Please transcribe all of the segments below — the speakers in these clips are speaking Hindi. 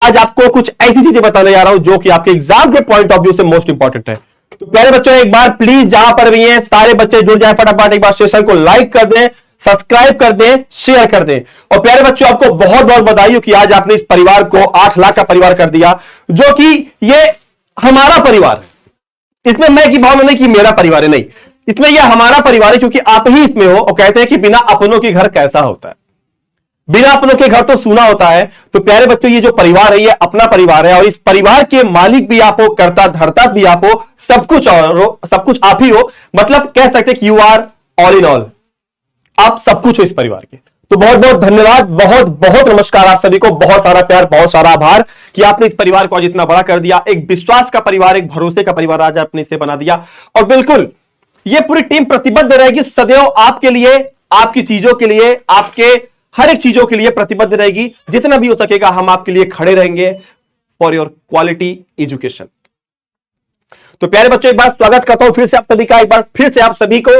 आज आपको कुछ ऐसी चीजें बताने जा रहा हूं जो कि आपके एग्जाम के पॉइंट ऑफ व्यू से मोस्ट इंपॉर्टेंट है। तो प्यारे बच्चों, एक बार प्लीज जहां पर भी हैं सारे बच्चे जुड़ जाए, फटाफट एक बार सेशन को लाइक कर दें, सब्सक्राइब कर दें, शेयर कर दें। और प्यारे बच्चों, आपको बहुत बहुत बधाई हो कि आज आपने इस परिवार को 8 लाख का परिवार कर दिया, जो कि ये हमारा परिवार है। इसमें मैं की भावना नहीं कि मेरा परिवार है, नहीं, इसमें यह हमारा परिवार है क्योंकि आप ही इसमें हो। और कहते हैं कि बिना अपनों के घर कैसा होता है, बिना अपनों के घर तो सूना होता है। तो प्यारे बच्चों, ये जो परिवार है ये अपना परिवार है और इस परिवार के मालिक भी आप हो, कर्ता धर्ता भी आप हो, सब कुछ और सब कुछ आप ही हो। मतलब कह सकते हैं कि you are all in all, आप सब कुछ हो इस परिवार के। तो बहुत बहुत धन्यवाद, बहुत बहुत नमस्कार आप सभी को, बहुत सारा प्यार, बहुत सारा आभार कि आपने इस परिवार को आज इतना बड़ा कर दिया। एक विश्वास का परिवार, एक भरोसे का परिवार आज आपने इसे बना दिया। और बिल्कुल ये पूरी टीम प्रतिबद्ध रहेगी सदैव आपके लिए, आपकी चीजों के लिए, आपके हर एक चीजों के लिए प्रतिबद्ध रहेगी। जितना भी हो सकेगा हम आपके लिए खड़े रहेंगे फॉर योर क्वालिटी एजुकेशन। तो प्यारे बच्चों, एक बार स्वागत करता हूं फिर से आप सभी का, एक बार फिर से आप सभी को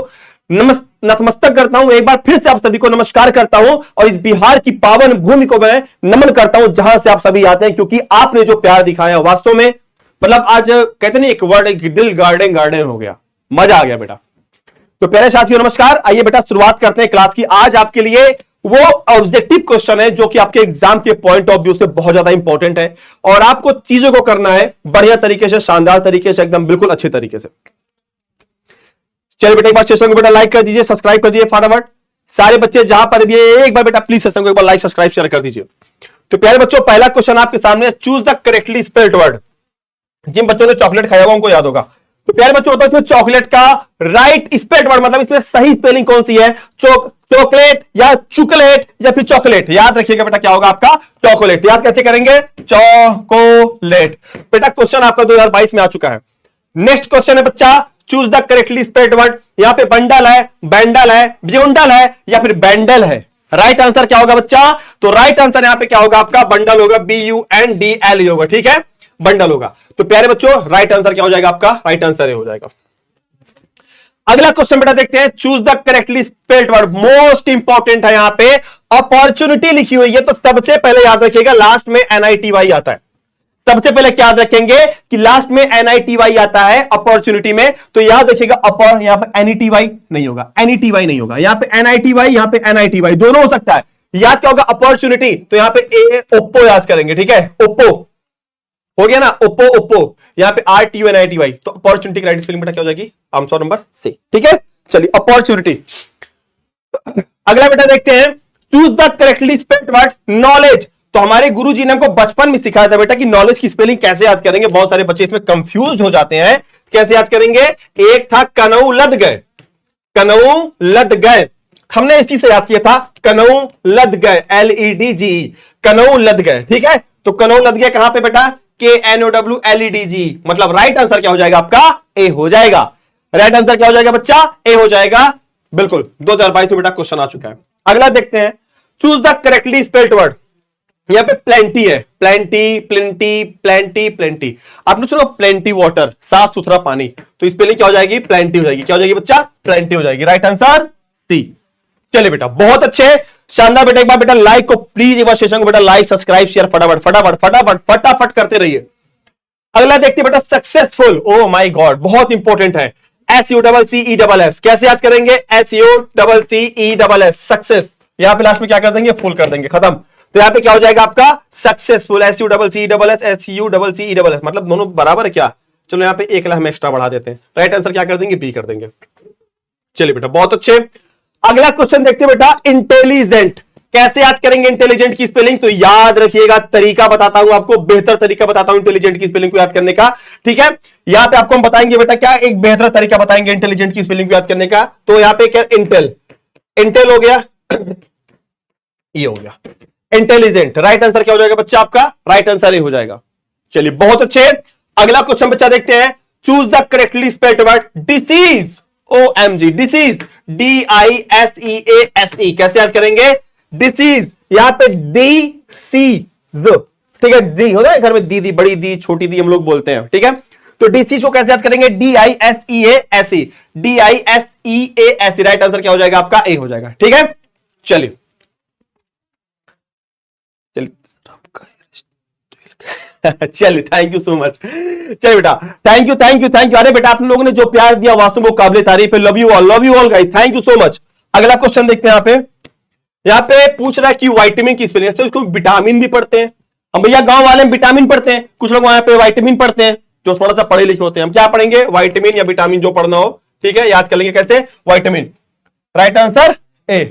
नतमस्तक करता हूं, एक बार फिर से आप सभी को नमस्कार करता हूं और इस बिहार की पावन भूमि को मैं नमन करता हूं जहां से आप सभी आते हैं, क्योंकि आपने जो प्यार दिखाया वास्तव में, मतलब आज कहते नहीं एक वर्ड है, दिल गार्डन गार्डन हो गया, मजा आ गया बेटा। तो प्यारे साथियों नमस्कार, आइए बेटा शुरुआत करते हैं क्लास की। आज आपके लिए वो ऑब्जेक्टिव क्वेश्चन है जो कि आपके एग्जाम के पॉइंट ऑफ व्यू से बहुत ज्यादा इंपॉर्टेंट है और आपको चीजों को करना है बढ़िया तरीके से, शानदार तरीके से, एकदम बिल्कुल अच्छे तरीके से। चलिए बेटा, एक बार सेशन को बेटा लाइक कर दीजिए, सब्सक्राइब कर दीजिए फटाफट। सारे बच्चे जहां पर भी एक बार बेटा प्लीज सेशन को एक बार लाइक सब्सक्राइब शेयर कर दीजिए। तो प्यारे बच्चों, पहला क्वेश्चन आपके सामने, choose the correctly spelled word. जिन बच्चों ने चॉकलेट खाया होगा उनको याद होगा। तो प्यारे बच्चों, बताओ इसमें चॉकलेट का राइट स्पेल्ड वर्ड, मतलब इसमें सही स्पेलिंग कौन सी है? चॉकलेट या चॉकलेट या फिर चॉकलेट? याद रखिएगा बेटा, क्या होगा आपका? चॉकलेट। याद कैसे करेंगे? चॉकोलेट। बेटा क्वेश्चन आपका 2022 में आ चुका है। नेक्स्ट क्वेश्चन है बच्चा, choose the correctly spelled word. यहां पे बंडल है, बैंडल है, ब्यूंडल है या फिर बैंडल है? राइट आंसर क्या होगा बच्चा? तो राइट आंसर यहां पे क्या होगा आपका? बंडल होगा, BUNDL होगा, ठीक है, बंडल होगा। तो प्यारे बच्चों, राइट आंसर क्या हो जाएगा आपका? राइट आंसर हो जाएगा। अगला क्वेश्चन बेटा देखते हैं, choose the correctly spelled word. Most important है, यहां पे अपॉर्चुनिटी लिखी हुई है, तो सबसे पहले याद रखिएगा लास्ट में NITY आता है। सबसे पहले क्या याद रखेंगे कि लास्ट में NITY आता है अपॉर्चुनिटी में, तो याद रखिएगा अपॉर, यहां पे NETY नहीं होगा, NETY नहीं होगा, यहां पे NITY, यहां पे NITY दोनों हो सकता है। याद क्या होगा? अपॉर्चुनिटी, तो यहां पे ओप्पो याद करेंगे, ठीक है, ओप्पो हो गया ना, ओप्पो ओप्पो। यहां पे RTUNITY, तो अपॉर्चुनिटी की राइट स्पेलिंग बेटा क्या हो जाएगी? आंसर नंबर सी, ठीक है। चलिए अपॉर्चुनिटी। अगला बेटा देखते हैं, choose the correctly spelled word knowledge. तो हमारे गुरुजी ने हमको बचपन में सिखाया था बेटा कि नॉलेज की स्पेलिंग कैसे याद करेंगे। बहुत सारे बच्चे इसमें कंफ्यूज हो जाते हैं, कैसे याद करेंगे? एक था कनऊ लद गए, कनऊ लद गए, हमने इसी से याद किया था, कनऊ लद गए, LEDGE, कनऊ लद गए, ठीक है। तो कनऊ लद गए कहां पे बेटा? KNOWLEDG, मतलब राइट आंसर क्या हो जाएगा आपका? ए हो जाएगा। राइट आंसर क्या हो जाएगा बच्चा? ए हो जाएगा, बिल्कुल। 2022 में बेटा क्वेश्चन आ चुका है। अगला देखते हैं, choose the correctly spelled word. यहां पे प्लेंटी है, प्लेंटी, प्लेंटी, प्लेंटी, प्लेंटी। आपने सुना प्लेंटी वाटर, साफ सुथरा पानी, तो स्पेलिंग क्या हो जाएगी? प्लेंटी हो जाएगी। क्या हो जाएगी बच्चा? प्लेंटी हो जाएगी। Right answer C. चलिए बेटा, बहुत अच्छे, शानदार बेटा। एक बार बेटा लाइक को प्लीज, एक बार सेशन को बेटा लाइक सब्सक्राइब शेयर फटाफट फटाफट फटाफट फटाफट करते रहिए। अगला देखते बेटा, सक्सेसफुल। ओ माय गॉड, बहुत इंपॉर्टेंट है। SUCCESS, कैसे याद करेंगे? SUCCESS, success. यहां पे लास्ट में क्या कर देंगे? फुल कर देंगे, खत्म। तो यहां पे क्या हो जाएगा आपका? सक्सेसफुल, SUCCESS, SUCCESS, मतलब दोनों बराबर है क्या? चलो यहां पे एक लाख हम एक्स्ट्रा बढ़ा देते हैं। राइट आंसर क्या कर देंगे? बी कर देंगे। चलिए बेटा, बहुत अच्छे। अगला क्वेश्चन देखते हैं बेटा, इंटेलिजेंट। कैसे याद करेंगे इंटेलिजेंट की स्पेलिंग? तो याद रखिएगा, तरीका बताता हूं आपको, बेहतर तरीका बताता हूं इंटेलिजेंट की स्पेलिंग को याद करने का, ठीक है। यहां पे आपको हम बताएंगे बेटा क्या एक बेहतर तरीका बताएंगे इंटेलिजेंट की स्पेलिंग को याद करने का। तो यहां पे क्या? इंटेल, इंटेल हो गया, ये हो गया इंटेलिजेंट। राइट आंसर क्या हो जाएगा बच्चा आपका? राइट आंसर ये हो जाएगा। चलिए बहुत अच्छे। अगला क्वेश्चन बच्चा देखते हैं, choose the correctly spelled word disease. OMG, disease, DISEASE, कैसे याद करेंगे? डिसीज, यहां पे DCZ, ठीक है, डी होता है घर में, दीदी, बड़ी दी, छोटी दी हम लोग बोलते हैं, ठीक है। तो डिसीज को कैसे याद करेंगे? DISEASE, DISEASE। राइट आंसर क्या हो जाएगा आपका? ए हो जाएगा, ठीक है। चलिए चलिए, थैंक यू सो मच। चलिए बेटा, thank you thank you thank you. अरे बेटा, आप लोगों ने जो प्यार दिया वास्तव में काबिले तारीफ है। Love you all guys, thank you so much. अगला क्वेश्चन देखते हैं। यहाँ पे पूछ रहा है कि विटामिन की स्पेलिंग, तो इसको विटामिन भी पढ़ते हैं हम भैया, गांव वाले में विटामिन पढ़ते हैं, कुछ लोग वहां पे विटामिन पढ़ते हैं जो थोड़ा सा पढ़े लिखे होते हैं। हम क्या पढ़ेंगे, विटामिन या विटामिन जो पढ़ना हो, ठीक है, याद कर लेंगे कैसे, vitamin. Right answer A,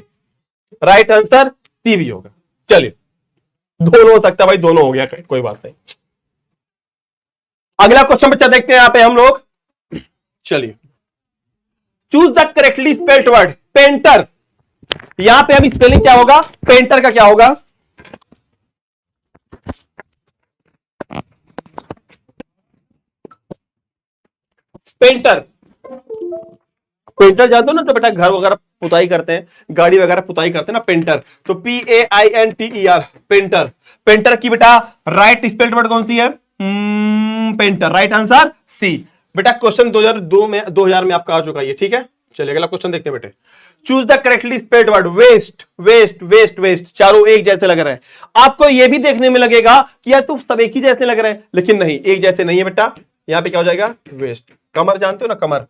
right answer C भी होगा। चलिए, दोनों हो सकता है भाई, दोनों हो गया, कोई बात नहीं। अगला क्वेश्चन बच्चा देखते हैं यहां पे हम लोग। चलिए, choose the correctly spelled word painter. यहां पे अभी स्पेलिंग क्या होगा, पेंटर का क्या होगा, पेंटर। पेंटर जानते हो ना, तो बेटा घर वगैरह पुताई करते हैं, गाड़ी वगैरह पुताई करते हैं ना, पेंटर। तो PAINTER, पेंटर। पेंटर की बेटा राइट स्पेल्ड वर्ड कौन सी है, पेंटर। राइट आंसर सी। बेटा क्वेश्चन 2000 में आपका आ चुका है, ठीक है। चलिए अगला क्वेश्चन देखते हैं बेटे। Choose the correctly spelled word waste. Waste waste waste, चारों एक जैसे लग रहे हैं। आपको यह भी देखने में लगेगा कि यार तू सब एक ही जैसे लग रहे हैं, लेकिन नहीं, एक जैसे नहीं है बेटा। यहां पे क्या हो जाएगा, वेस्ट। कमर जानते हो ना, कमर।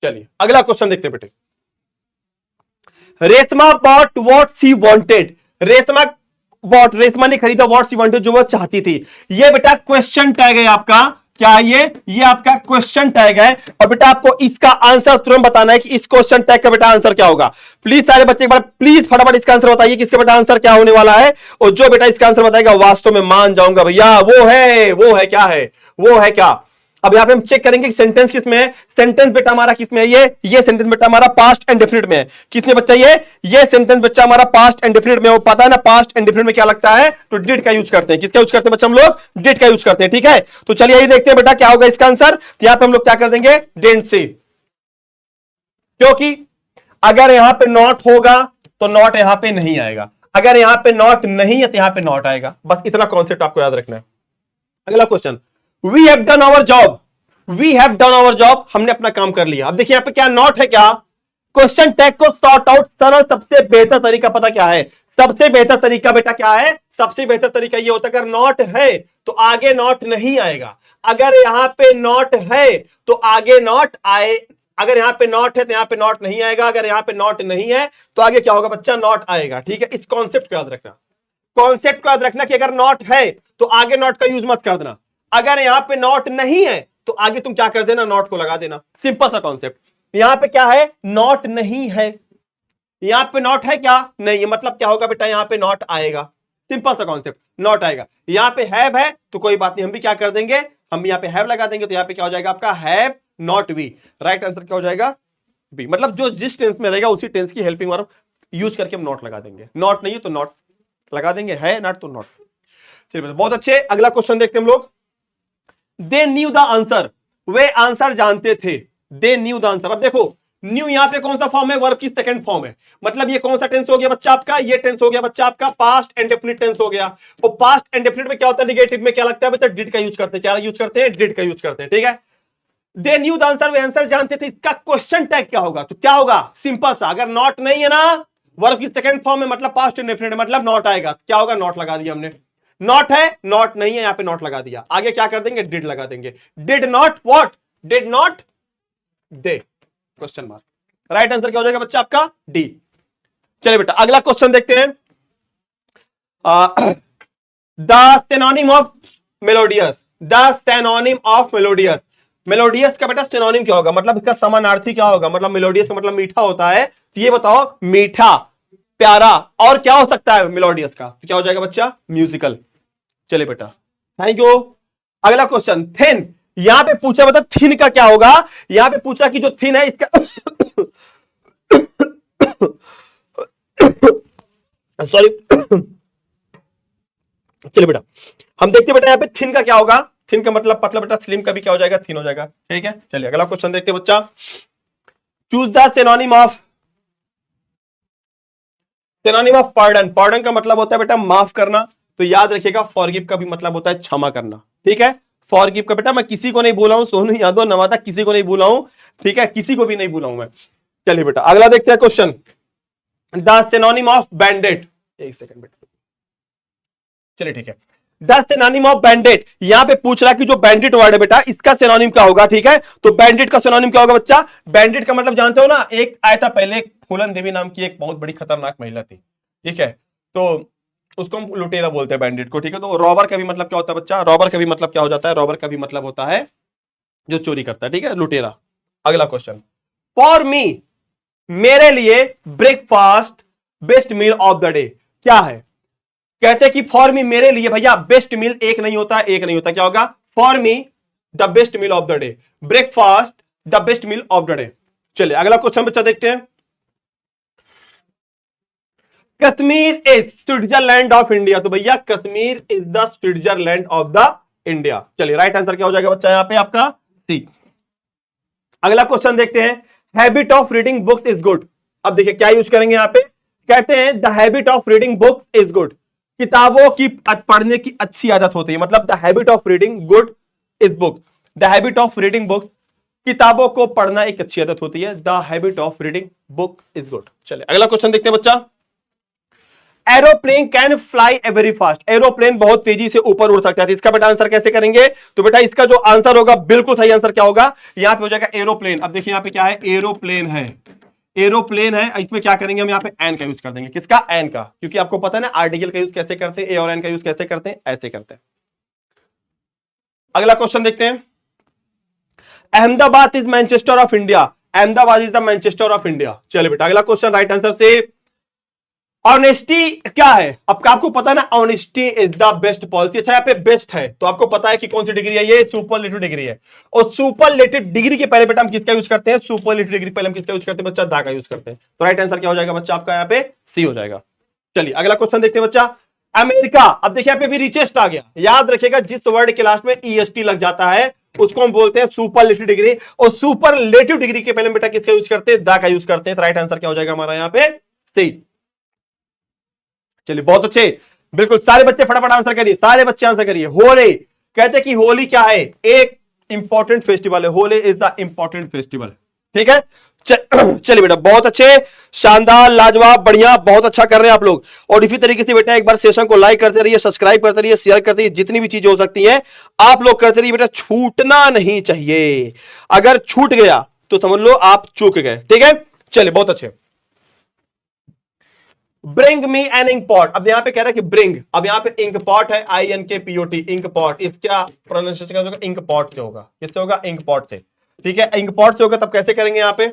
चलिए अगला क्वेश्चन देखते हैं बेटे। Reshma bought what she wanted. Reshma ने खरीदा व्हाट शी वांटेड, जो वह चाहती थी। ये बेटा क्वेश्चन टैग है आपका, क्या है ये आपका क्वेश्चन टैग है। और बेटा आपको इसका आंसर तुरंत बताना है कि इस क्वेश्चन टैग का बेटा आंसर क्या होगा। प्लीज सारे बच्चे एक बार प्लीज फटाफट इसका आंसर बताइए कि इसका बेटा आंसर क्या होने वाला है। और जो बेटा इसका आंसर बताएगा वास्तव में मान जाऊंगा भैया, वो है क्या है, वो है क्या। अब यहां पे हम चेक करेंगे कि सेंटेंस किसमें है। सेंटेंस बेटा हमारा किसमें है, ये सेंटेंस बेटा हमारा पास्ट एंड डेफिनिट में है। किसमें बच्चा, ये सेंटेंस बच्चा हमारा पास्ट एंड डेफिनिट में। वो पता है ना पास्ट एंड डेफिनिट में क्या लगता है, तो डिड का यूज करते हैं। किसका यूज करते हैं बच्चा, हम लोग डिड का यूज करते हैं, ठीक है। तो चलिए यही देखते हैं बेटा क्या होगा इसका आंसर। तो यहां पे हम लोग क्या कर देंगे, डिडंट से, क्योंकि अगर यहां पे नॉट होगा तो नॉट यहां पे नहीं आएगा, अगर यहां पे नॉट नहीं है तो यहां पे नॉट आएगा। बस इतना कॉन्सेप्ट आपको याद रखना है। अगला question, we have done our job. We have done our job, हमने अपना काम कर लिया। अब देखिए यहां पे क्या नॉट है, क्या क्वेश्चन टैग को सॉर्ट आउट सरल सबसे बेहतर तरीका पता क्या है, सबसे बेहतर तरीका बेटा क्या है, सबसे बेहतर तरीका ये होता है अगर नॉट है तो आगे नॉट नहीं आएगा, अगर यहां पे नॉट है तो आगे नॉट आए, अगर यहां पे नॉट है तो यहां पे नॉट नहीं आएगा, अगर यहां पे नॉट नहीं है तो आगे क्या होगा बच्चा, नॉट आएगा, ठीक है। इस कॉन्सेप्ट को याद रखना, कॉन्सेप्ट को याद रखना कि अगर नॉट है तो आगे नॉट का यूज मत कर देना, अगर यहां पे नॉट नहीं है तो आगे तुम क्या कर देना, नॉट को लगा देना। सिंपल सा कॉन्सेप्ट। यहां पे क्या है, नॉट नहीं है, यहां पे नॉट है क्या, नहीं है, मतलब क्या होगा बेटा, यहां पे नॉट आएगा। सिंपल सा कॉन्सेप्ट, नॉट आएगा। यहां पे हैव है तो कोई बात नहीं, हम भी क्या कर देंगे, हम यहां पे हैव लगा देंगे, तो यहां पे क्या हो जाएगा आपका, have not we. Right answer क्या हो जाएगा, बी। मतलब जो जिस टेंस में रहेगा उसी टेंस की हेल्पिंग वर्ब यूज करके हम नॉट लगा देंगे। नॉट नहीं है तो नॉट लगा देंगे, है नॉट तो नॉट। चलिए बहुत अच्छे, अगला क्वेश्चन देखते हैं हम लोग। They knew the answer, way answer जानते थे। They knew the answer. अब देखो न्यू यहां पे कौन सा फॉर्म है, वर्ब की सेकंड फॉर्म है, मतलब ये कौन सा टेंस हो गया बच्चा आपका, ये टेंस हो गया बच्चा आपका पास्ट एंड डेफिनिट टेंस हो गया। तो पास्ट एंड डेफिनिट में क्या होता है, नेगेटिव में क्या लगता है बच्चा, डिड का यूज करते हैं, क्या यूज करते हैं, डिड का यूज करते हैं, ठीक है। They knew the answer, way answer जानते थे, इसका क्वेश्चन टैग क्या होगा, तो क्या होगा, सिंपल सा, अगर नॉट नहीं है ना, वर्ब की सेकंड फॉर्म में मतलब पास्ट एंड डेफिनिट मतलब नॉट आएगा, क्या होगा, नॉट लगा दिया हमने। नॉट है, नॉट नहीं है, यहां पे नॉट लगा दिया, आगे क्या कर देंगे, डिड लगा देंगे। Did not what, did not they, question mark. Right answer क्या हो जाएगा बच्चा आपका, डी। चलिए बेटा अगला क्वेश्चन देखते हैं। The synonym of melodious, the synonym of melodious. Melodious का बेटा सिनोनिम क्या होगा, मतलब इसका समानार्थी क्या होगा, मतलब मेलोडियस का मतलब मीठा होता है, तो ये बताओ मीठा, प्यारा, और क्या हो सकता है मेलोडियस का, तो क्या हो जाएगा बच्चा, म्यूजिकल। चलिए बेटा थैंक यू। अगला क्वेश्चन, थिन। यहां पे पूछा बता थिन का क्या होगा, यहां पे पूछा कि जो थिन है इसका सॉरी चलिए बेटा हम देखते बेटा यहां पे थिन का क्या होगा, थिन का मतलब पतला बेटा, स्लिम का भी क्या हो जाएगा, थिन हो जाएगा, ठीक है। चलिए अगला क्वेश्चन देखते हैं बच्चा। Choose the synonym of, synonym of pardon. Pardon का मतलब होता है बेटा माफ करना, तो याद रखिएगा फॉरगिव का भी मतलब होता है क्षमा करना, ठीक है। फॉरगिव का बेटा मैं किसी को नहीं भूला हूं, सोनू यादव नवादा किसी को नहीं भूला हूं, ठीक है, किसी को भी नहीं भूला हूं मैं। चलिए बेटा अगला देखते हैं क्वेश्चन, द सिनोनिम ऑफ बैंडेड। एक सेकंड बेटा, चलिए ठीक है। द सिनोनिम ऑफ बैंडिट, यहां पे पूछ रहा है कि जो बैंडिट वर्ड है बेटा इसका सिनोनिम क्या होगा। ठीक है, तो बैंडिट का सिनोनिम क्या होगा बच्चा? बैंडिट का मतलब जानते हो ना, एक आया था पहले, फूलन देवी नाम की एक बहुत बड़ी खतरनाक महिला थी। ठीक है, तो उसको हम लुटेरा बोलते हैं बैंडिट को। ठीक है, तो रॉबर का भी मतलब क्या होता है बच्चा? रॉबर का भी मतलब क्या हो जाता है? रॉबर का भी मतलब होता है जो चोरी करता है। ठीक है, लुटेरा। अगला क्वेश्चन, फॉर मी, मेरे लिए breakfast best meal of the day क्या है? कहते हैं कि फॉर मी, मेरे लिए भैया बेस्ट मील एक नहीं होता, एक नहीं होता, क्या होगा? For me the best meal of the day, breakfast the best meal of the day. चलिए अगला क्वेश्चन बच्चा देखते हैं। Kashmir is Switzerland of India, तो भैया Kashmir is the Switzerland of the India. चलिए राइट आंसर क्या हो जाएगा बच्चा यहां पे आपका? सी। अगला क्वेश्चन देखते हैं, habit of reading books is good. अब देखिए क्या यूज करेंगे यहां पे, कहते हैं the habit of reading books is good, किताबों की पढ़ने की अच्छी आदत होती है, मतलब the habit of reading good is book, the habit of reading books, किताबों को पढ़ना एक अच्छी आदत होती है, the habit of reading books is good. चलिए अगला क्वेश्चन देखते हैं बच्चा, aeroplane can fly very fast, aeroplane बहुत तेजी से ऊपर उड़ सकता है, इसका बेटा आंसर कैसे करेंगे? तो बेटा इसका जो आंसर होगा, बिल्कुल सही आंसर क्या होगा? यहां पे हो जाएगा एरोप्लेन। अब देखिए यहां पे क्या है? एरोप्लेन है, एरोप्लेन है, इसमें क्या करेंगे हम? यहाँ पे एन का यूज कर देंगे। किसका? एन का, क्योंकि आपको पता है ना आर्टिकल का यूज कैसे करते हैं, ए और एन का यूज कैसे करते हैं, ऐसे करते हैं। अगला क्वेश्चन देखते हैं, Ahmedabad is Manchester of India, Ahmedabad is the Manchester of India. चलिए बेटा अगला क्वेश्चन राइट आंसर से, ऑनेस्टी क्या है? अब आपको पता है ना, honesty is the best policy. अच्छा यहाँ पे बेस्ट है तो आपको पता है कि कौन सी डिग्री है? ये सुपरलेटिव डिग्री है, और सुपरलेटिव डिग्री के पहले बेटा हम किसका यूज करते हैं? सुपरलेटिव डिग्री पहले हम किसका यूज करते हैं बच्चा? दा का यूज करते हैं। तो राइट आंसर क्या हो जाएगा बच्चा आपका? यहाँ पे सी हो जाएगा। चलिए अगला क्वेश्चन देखते हैं बच्चा, अमेरिका, अब देखिए यहाँ पे भी रिचेस्ट आ गया, याद रखिएगा जिस वर्ड के लास्ट में ईएसटी लग जाता है उसको हम बोलते हैं सुपरलेटिव डिग्री, और सुपरलेटिव डिग्री के पहले बेटा किसका यूज करते हैं? दा का यूज करते हैं। तो राइट आंसर क्या हो जाएगा हमारा यहाँ पे? सी। चलिए बहुत अच्छे, बिल्कुल सारे बच्चे फटाफट आंसर करिए, सारे बच्चे आंसर करिए। होली, कहते हैं कि होली क्या है? एक इंपॉर्टेंट फेस्टिवल है, Holi is the important festival. ठीक है, चलिए बेटा बहुत अच्छे, शानदार, लाजवाब, बढ़िया, बहुत अच्छा कर रहे हैं आप लोग। और इसी तरीके से बेटा एक बार सेशन को लाइक करते रहिए, सब्सक्राइब करते रहिए, शेयर करते रहिए, जितनी भी चीजें हो सकती हैं आप लोग करते रहिए बेटा, छूटना नहीं चाहिए। अगर छूट गया तो समझ लो आप चूक गए। ठीक है, चलिए बहुत अच्छे। Bring me an ink pot, अब यहां पे कह रहा है कि ब्रिंग, अब यहां पे इंक पॉट है, INKPOT, इंक पॉट, इसका प्रोनाउंसिएशन होगा इंक पॉट से होगा। किससे होगा? इंक पॉट से। ठीक है, इंक पॉट से होगा, तब कैसे करेंगे यहां पे?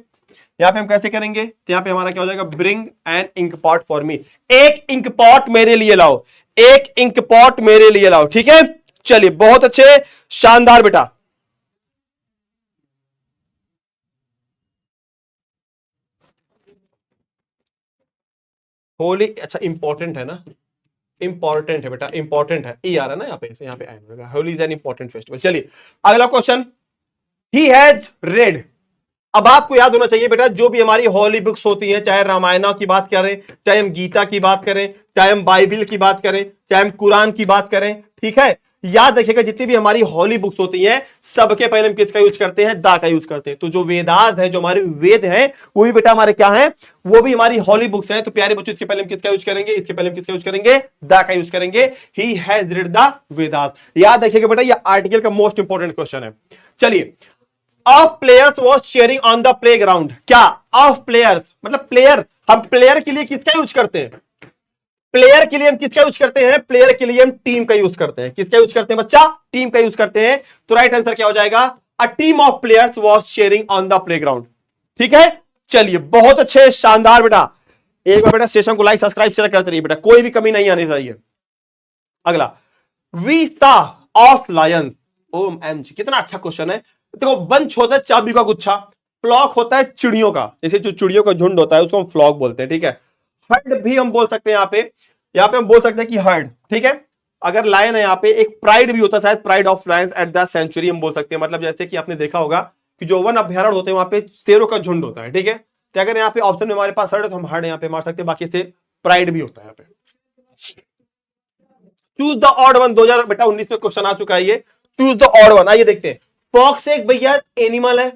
यहां पे हम कैसे करेंगे? तो यहां पे हमारा क्या हो जाएगा? Bring an ink pot for me, एक इंक पॉट मेरे लिए लाओ, एक इंक पॉट मेरे लिए लाओ। ठीक है, चलिए बहुत अच्छे, शानदार बेटा। होली, अच्छा इंपॉर्टेंट है ना, इंपॉर्टेंट है बेटा, इंपॉर्टेंट है, ई आ रहा है ना यहाँ पे, यहाँ पे Holi is an important festival. चलिए अगला क्वेश्चन, ही हैज रेड, अब आपको याद होना चाहिए बेटा जो भी हमारी हॉली बुक्स होती हैं, चाहे रामायण की बात करें, चाहे हम गीता की बात करें, चाहे हम बाइबिल की बात करें, चाहे हम कुरान की बात करें, ठीक है, याद रखिएगा जितनी भी हमारी हॉली बुक्स होती हैं सबके पहले हम किसका यूज करते हैं? दा का यूज करते हैं। तो जो वेदास है, जो हमारे वेद हैं, वो भी बेटा हमारे क्या हैं? वो भी हमारी हॉली बुक्स हैं। तो प्यारे बच्चों इसके पहले हम किसका यूज करेंगे? इसके पहले हम किसका यूज करेंगे? दा का यूज करेंगे। He has read the Vedas. याद रखिएगा बेटा ये आर्टिकल का मोस्ट इंपॉर्टेंट क्वेश्चन है। चलिए, of players was sharing on the play ground, क्या ऑफ प्लेयर्स मतलब प्लेयर, हम प्लेयर के लिए किसका यूज करते हैं? प्लेयर के लिए हम किसका यूज करते हैं? प्लेयर के लिए हम टीम का यूज करते हैं। किसका यूज करते हैं बच्चा? टीम का यूज करते हैं। तो राइट आंसर क्या हो जाएगा? A team of players was sharing on the play ground. ठीक है, चलिए बहुत अच्छे, शानदार बेटा। एक बार बेटा सेशन को लाइक सब्सक्राइब शेयर करते रहिए बेटा, कोई भी कमी नहीं आनी चाहिए। अगला, we saw of Lions, OMG कितना अच्छा क्वेश्चन है। देखो, बंच होता है चाबी का गुच्छा, फ्लॉक होता है चिड़ियों का, जैसे जो चिड़ियों का झुंड होता है उसको हम फ्लॉक बोलते हैं। ठीक है, हर्ड भी हम बोल सकते हैं, यहाँ पे हम बोल सकते हैं कि हर्ड। ठीक है, अगर लायन है यहाँ पे, एक प्राइड भी होता है, शायद pride of lions at the century हम बोल सकते हैं। मतलब जैसे कि आपने देखा होगा कि जो वन अभ्यारण्य होते हैं वहां पे शेरों का झुंड होता है। ठीक है, तो अगर यहाँ पे ऑप्शन में हमारे पास हर्ड है तो हम हर्ड यहाँ पे मार सकते हैं, बाकी से प्राइड भी होता है यहाँ पे। चूज द ऑड वन, 2019 में क्वेश्चन आ चुका है ये, चूज द ऑड वन। आइए देखते हैं, फॉक्स एक भैया एनिमल है,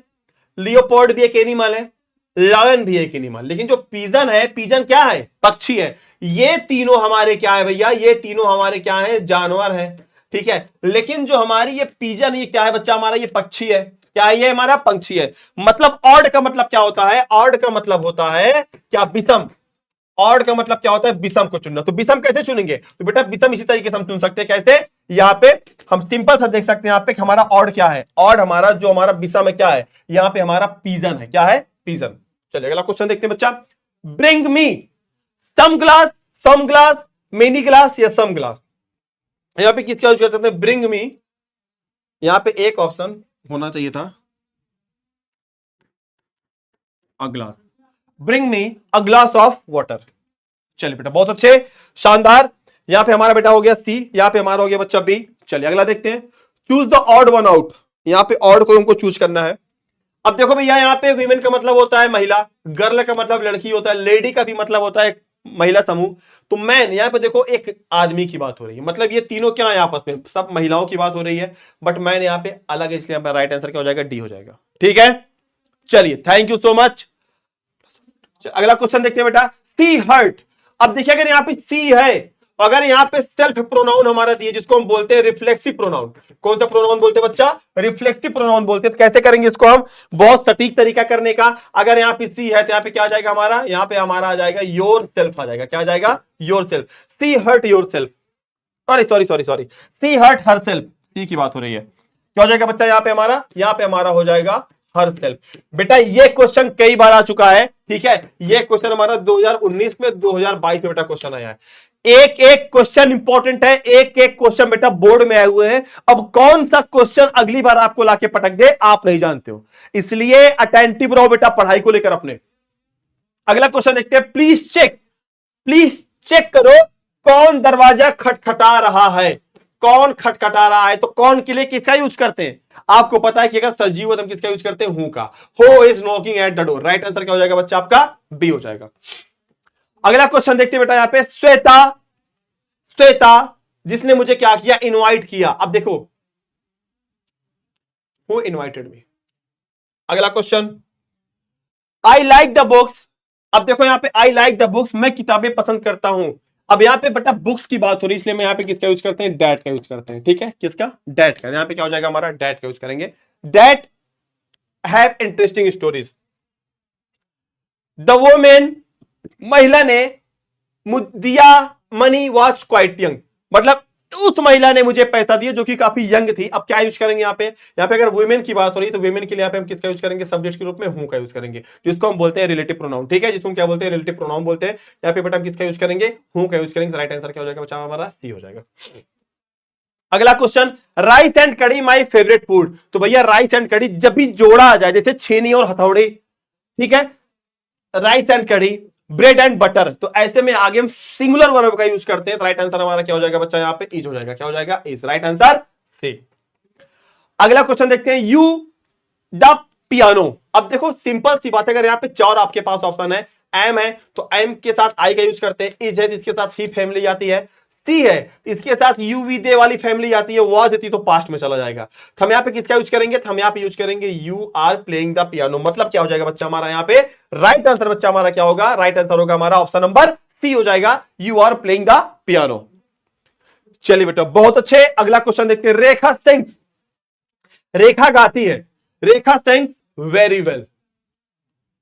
लियोपोर्ड भी एक एनिमल है, लायन भी एक एनिमल, लेकिन जो पिजन है, पिजन क्या है? पक्षी है। ये तीनों हमारे क्या है भैया? ये तीनों हमारे क्या है? जानवर है, ठीक है। लेकिन जो हमारी ये पिजन, ये क्या है बच्चा? हमारा ये पक्षी है। क्या है? ये हमारा पंछी है। मतलब ऑड का मतलब क्या होता है? ऑड का मतलब होता है क्या? विषम। ऑड का मतलब क्या होता है? विषम को चुनना। तो विषम कैसे चुनेंगे? तो बेटा विषम इसी तरीके से हम चुन सकते हैं। कैसे? यहाँ पे हम सिंपल सा देख सकते हैं, यहाँ पे हमारा ऑड क्या है? ऑड हमारा जो हमारा विषम है क्या है? यहाँ पे हमारा पिजन है। क्या है? पिजन। चलिए अगला क्वेश्चन देखते हैं बच्चा। ब्रिंग मी सम ग्लास, मेनी ग्लास या सम ग्लास। यहां पे किसका यूज कर सकते हैं? ब्रिंग मी, यहां पे एक ऑप्शन होना चाहिए था a glass. Bring me a glass of water. चलिए बेटा बहुत अच्छे, शानदार। यहां पे हमारा बेटा हो गया सी, यहां पे हमारा हो गया बच्चा बी। चलिए अगला देखते हैं। Choose the odd one out. यहां पे ऑड को हमको चूज करना है। अब देखो भैया, यहां पे वीमेन का मतलब होता है महिला, गर्ल का मतलब लड़की होता है, लेडी का भी मतलब होता है महिला समूह। तो मैन, यहां पे देखो एक आदमी की बात हो रही है, मतलब ये तीनों क्या है? आपस में सब महिलाओं की बात हो रही है, बट मैन यहां पे अलग है, इसलिए राइट आंसर क्या हो जाएगा? डी हो जाएगा। ठीक है, चलिए थैंक यू सो मच। अगला क्वेश्चन देखते हैं बेटा। सी हर्ट। अब देखिए अगर यहां पे सी है, अगर यहां पे सेल्फ प्रोनाउन हमारा दिए, जिसको हम बोलते हैं रिफ्लेक्सिव प्रोनाउन। कौन सा प्रोनाउन बोलते हैं बच्चा? रिफ्लेक्सिव प्रोनाउन बोलते हैं। तो कैसे करेंगे इसको हम? बहुत सटीक तरीका करने का। अगर यहां पे सी है तो यहां पे क्या आ जाएगा हमारा? यहां पे हमारा आ जाएगा योर सेल्फ आ जाएगा। क्या आ जाएगा? Yourself. She hurt yourself, sorry she hurt herself, she की बात हो रही है। क्या हो जाएगा बच्चा? यहां पे हमारा हो जाएगा हर सेल्फ। बेटा ये क्वेश्चन कई बार आ चुका है, ठीक है। ये क्वेश्चन हमारा 2019 में, 2022 में बेटा क्वेश्चन आया है। एक एक क्वेश्चन इंपॉर्टेंट है, एक एक क्वेश्चन बेटा बोर्ड में आए हुए हैं। अब कौन सा क्वेश्चन अगली बार आपको लाके पटक दे आप नहीं जानते हो, इसलिए अटेंटिव रहो बेटा पढ़ाई को लेकर अपने। अगला क्वेश्चन देखते हैं। प्लीज चेक करो कौन दरवाजा खटखटा रहा है। कौन खटखटा रहा है? तो कौन के लिए किसका यूज करते हैं? आपको पता है कि अगर सजीव है तो हम किसका यूज करते हैं? हु का। हो is knocking at the door. Right answer क्या हो जाएगा बच्चा? आपका बी हो जाएगा। अगला क्वेश्चन देखते हैं बेटा। यहां पे श्वेता जिसने मुझे क्या किया? इनवाइट किया। अब देखो, हु इनवाइटेड मी। अगला question. I like the books. अब देखो यहां पे आई लाइक द बुक्स, मैं किताबें पसंद करता हूं। अब यहां पे बेटा बुक्स की बात हो रही है, इसलिए मैं यहां पे किसका यूज करते हैं? डैट का यूज करते हैं। ठीक है, किसका? डैट का। यहां पे क्या हो जाएगा हमारा? डैट का यूज करेंगे। That have interesting stories. The women, महिला ने दिया मनी वॉच क्वाइट यंग, मतलब उस महिला ने मुझे पैसा दिया जो कि काफी यंग थी। अब क्या यूज करेंगे यहाँ पे अगर वुमेन की बात हो रही है तो वुमेन के लिए यहाँ पे हम किसका यूज करेंगे? सब्जेक्ट के रूप में हूं का यूज करेंगे, जिसको हम बोलते हैं रिलेटिव प्रोनाउन। ठीक है, जिसको हम क्या बोलते हैं? रिलेटिव प्रोनाउन बोलते हैं। यहाँ पे बेटा हम किसका यूज करेंगे? हूं का यूज करेंगे। राइट आंसर क्या हो जाएगा बच्चा? हमारा सी हो जाएगा। अगला क्वेश्चन। राइस एंड कड़ी माई फेवरेट फूड। तो भैया राइस एंड कड़ी जब भी जोड़ा आ जाए, जैसे छेनी और हथौड़े, ठीक है, राइस एंड कड़ी, ब्रेड एंड बटर, तो ऐसे में आगे हम सिंगुलर वर्ब का यूज करते हैं। तो राइट आंसर हमारा क्या हो जाएगा बच्चा? यहाँ पे इज हो जाएगा। क्या हो जाएगा? इज। Right answer C. अगला क्वेश्चन देखते हैं। You the piano. अब देखो सिंपल सी बात है, अगर यहाँ पे चार आपके पास ऑप्शन है, एम है तो एम के साथ आई का यूज करते हैं, इज है इसके साथ ही फैमिली आती है, सी है इसके साथ यू वी दे वाली फैमिली आती है, वॉज थी तो पास्ट में चला जाएगा। तो हम यहाँ पे किसका यूज करेंगे? तो हम यहाँ पे यूज करेंगे you are playing the piano. मतलब क्या हो जाएगा बच्चा हमारा? यहाँ पे राइट आंसर बच्चा हमारा क्या होगा? राइट आंसर होगा हमारा ऑप्शन नंबर सी हो जाएगा, you are playing the piano. चलिए बेटा बहुत अच्छे। अगला क्वेश्चन देखते हैं। रेखा सिंग्स, रेखा गाती है, Rekha sings very well,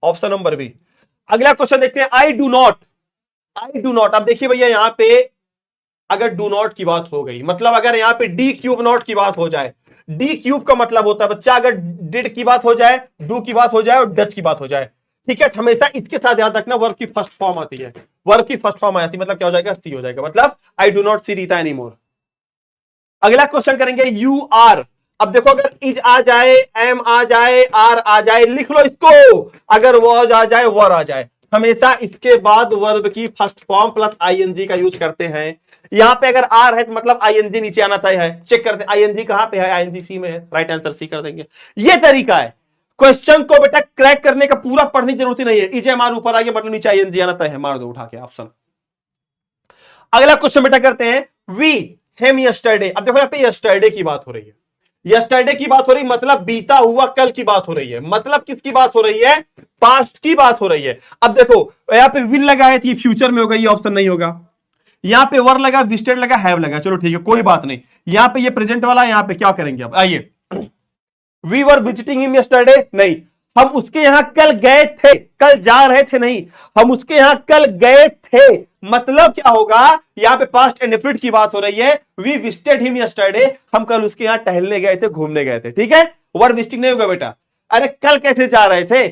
option number B. अगला क्वेश्चन देखते हैं। I do not. अब देखिए भैया यहां पे अगर डू नॉट की बात हो गई, मतलब अगर यहां पे डी क्यूब नॉट की बात हो जाए, डी क्यूब का मतलब होता है बच्चा अगर डिड की बात हो जाए, डू की बात हो जाए और डच की बात हो जाए, ठीक है, हमेशा इसके साथ याद रखना वर्ब की फर्स्ट फॉर्म आती है, वर्ब की फर्स्ट फॉर्म आती है, मतलब क्या हो जाएगा? सी हो जाएगा। मतलब I do not see Rita anymore. अगला क्वेश्चन करेंगे। You are. अब देखो अगर इज आ जाए, एम आ जाए, आर आ जाए, लिख लो इसको। अगर वॉज आ जाए, वर आ जाए, हमेशा इसके बाद वर्ब की फर्स्ट फॉर्म प्लस आईएनजी का यूज करते हैं। यहां पे अगर आर है तो मतलब आईएनजी नीचे आना तय है। चेक करते हैं आईएनजी कहां पे है? आईएनजी सी में है। राइट आंसर सी कर देंगे। ये तरीका है क्वेश्चन को बेटा क्रैक करने का, पूरा पढ़ने की जरूरत नहीं है। इज एम आर ऊपर आ गया मतलब नीचे आईएनजी आना तय है, मार दो उठा के ऑप्शन। अगला क्वेश्चन बेटा करते हैं। We hem yesterday. अब देखो यहां पे यस्टरडे की बात हो रही है, यस्टरडे की बात हो रही, मतलब बीता हुआ कल की बात हो रही है। मतलब किसकी बात हो रही है? पास्ट की बात हो रही है। अब देखो यहां पे विल लगा है, तो फ्यूचर में होगा, ये ऑप्शन नहीं होगा। यहां पे वर लगा, विजिटेड लगा, हैव लगा, चलो ठीक है कोई बात नहीं। यहां पे ये प्रेजेंट वाला, यहां पे क्या करेंगे अब आइए। We were visiting him yesterday, नहीं, हम उसके यहां कल गए थे, कल जा रहे थे नहीं, हम उसके यहां कल गए थे। मतलब क्या होगा, यहां पे पास्ट इंडेफिनिट की बात हो रही है। वी विजिटेड हिम यस्टरडे, हम कल उसके यहां टहलने गए थे, घूमने गए थे, ठीक है। वर विजिटिंग नहीं होगा बेटा। अरे कल कैसे जा रहे थे?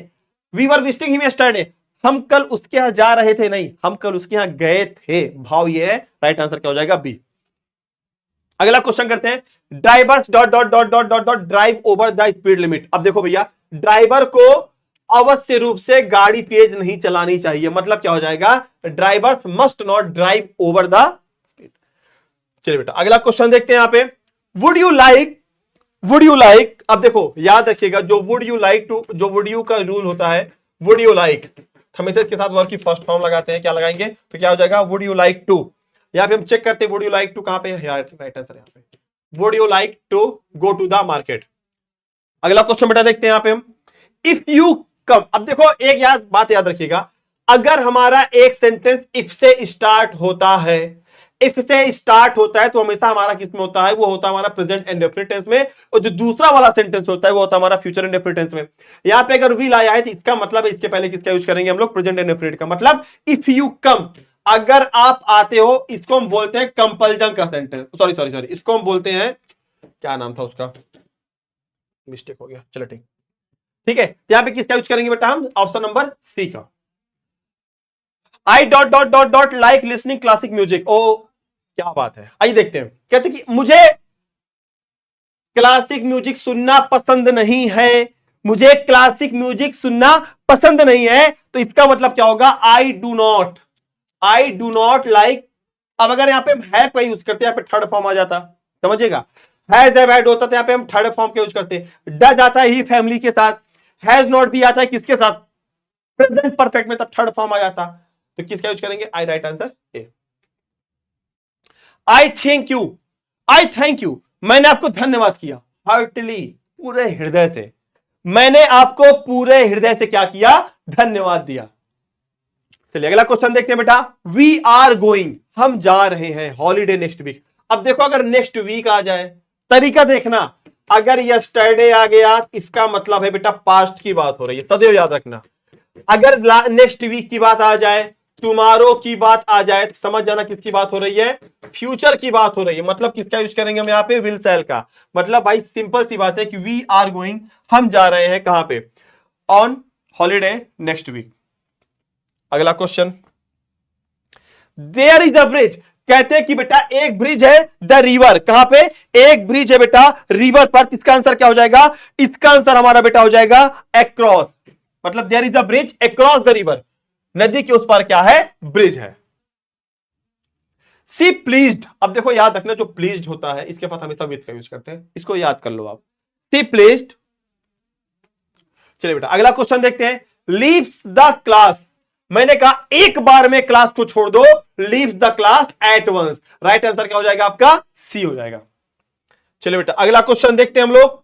We were visiting him yesterday, हम कल उसके यहां जा रहे थे नहीं, हम कल उसके यहां गए थे। भाव ये है, राइट आंसर क्या हो जाएगा? बी। अगला क्वेश्चन करते हैं, drivers dot dot dot dot dot dot drive over the speed limit. अब देखो भैया, ड्राइवर को अवश्य रूप से गाड़ी तेज नहीं चलानी चाहिए। मतलब क्या हो जाएगा? Drivers must not drive over the speed. चलिए बेटा अगला क्वेश्चन देखते हैं यहां पे, would you like, would you like. अब देखो याद रखिएगा, जो वुड यू लाइक टू, जो वुड यू का रूल होता है, वुड यू लाइक, हमेशा इसके साथ वर्ब की फर्स्ट फॉर्म लगाते हैं। क्या लगाएंगे? तो क्या हो जाएगा? Would you like to. यहां पे हम चेक करते हैं, वुड यू लाइक टू कहां पे है? राइट आंसर यहां पे, would you like to go to the market. अगला क्वेश्चन बेटा देखते हैं यहां पे हम, इफ यू कम। अब देखो एक बात याद रखिएगा, अगर हमारा एक सेंटेंस इफ से स्टार्ट होता है, इफ से स्टार्ट होता है, तो हमेशा हमारा किसमें होता है? वो होता है हमारा प्रेजेंट इंडेफिनिट टेंस में। और जो दूसरा वाला सेंटेंस होता है वो होता है हमारा फ्यूचर इंडेफिनिट टेंस में। यहां पे अगर विल आया है तो इसका मतलब इसके पहले किसका यूज करेंगे हम लोग? प्रेजेंट इंडेफिनिट का। मतलब इफ यू कम, अगर आप आते हो, इसको हम बोलते हैं कंपल्जन का सेंटेंस। सॉरी सॉरी सॉरी, इसको हम बोलते हैं, क्या नाम था उसका, मिस्टेक हो गया, चलो ठीक, ठीक है। यहां पे किसका यूज करेंगे बेटा हम? ऑप्शन नंबर सी का। I dot dot dot dot like listening classic music. ओ क्या बात है, आइए देखते हैं। कहते कि मुझे क्लासिक म्यूजिक सुनना पसंद नहीं है, मुझे क्लासिक म्यूजिक सुनना पसंद नहीं है। तो इसका मतलब क्या होगा? आई do not, I do not like. अब अगर यहां पे हम हैव का यूज करते, यहां पे थर्ड फॉर्म आ जाता, समझिएगा। हैज हैव हैड होता, तो यहां पे हम थर्ड फॉर्म का यूज करते। डज आता है ही फैमिली के साथ, हैज नॉट भी आता है किसके साथ? प्रेजेंट परफेक्ट में, तब थर्ड फॉर्म आ जाता। तो किसका यूज करेंगे? I, right answer A. I thank you, I thank you, मैंने आपको धन्यवाद किया, हार्टली, पूरे हृदय से। मैंने आपको पूरे हृदय से क्या किया? धन्यवाद दिया। चलिए अगला क्वेश्चन देखते हैं बेटा, वी आर गोइंग, हम जा रहे हैं हॉलीडे नेक्स्ट वीक। अब देखो अगर नेक्स्ट वीक आ जाए, तरीका देखना, अगर यस्टरडे आ गया इसका मतलब है बेटा पास्ट की बात हो रही है, सदैव याद रखना। अगर नेक्स्ट वीक की बात आ जाए, टुमारो की बात आ जाए, तो समझ जाना किसकी बात हो रही है? फ्यूचर की बात हो रही है। मतलब किसका यूज करेंगे हम यहां पे? विल सेल का। मतलब भाई सिंपल सी बात है कि वी आर गोइंग, हम जा रहे हैं कहां पे? On holiday next week. अगला question, there is a bridge. कहते हैं कि बेटा एक ब्रिज है, द रिवर, कहां पे? एक ब्रिज है बेटा रिवर पर। इसका आंसर क्या हो जाएगा? इसका आंसर हमारा बेटा हो जाएगा अक्रॉस। मतलब there is a bridge across the river, नदी के उस पार क्या है? ब्रिज है। See pleased. अब देखो याद रखना, जो प्लीज्ड होता है इसके पास हमेशा विद का यूज करते हैं, इसको याद कर लो आप। सी प्लीज्ड। चलिए बेटा अगला क्वेश्चन देखते हैं, लीव्स द क्लास। मैंने कहा एक बार में क्लास को छोड़ दो, leaves the class at once. Right answer क्या हो जाएगा आपका? सी हो जाएगा। चलिए बेटा अगला क्वेश्चन देखते हैं हम लोग।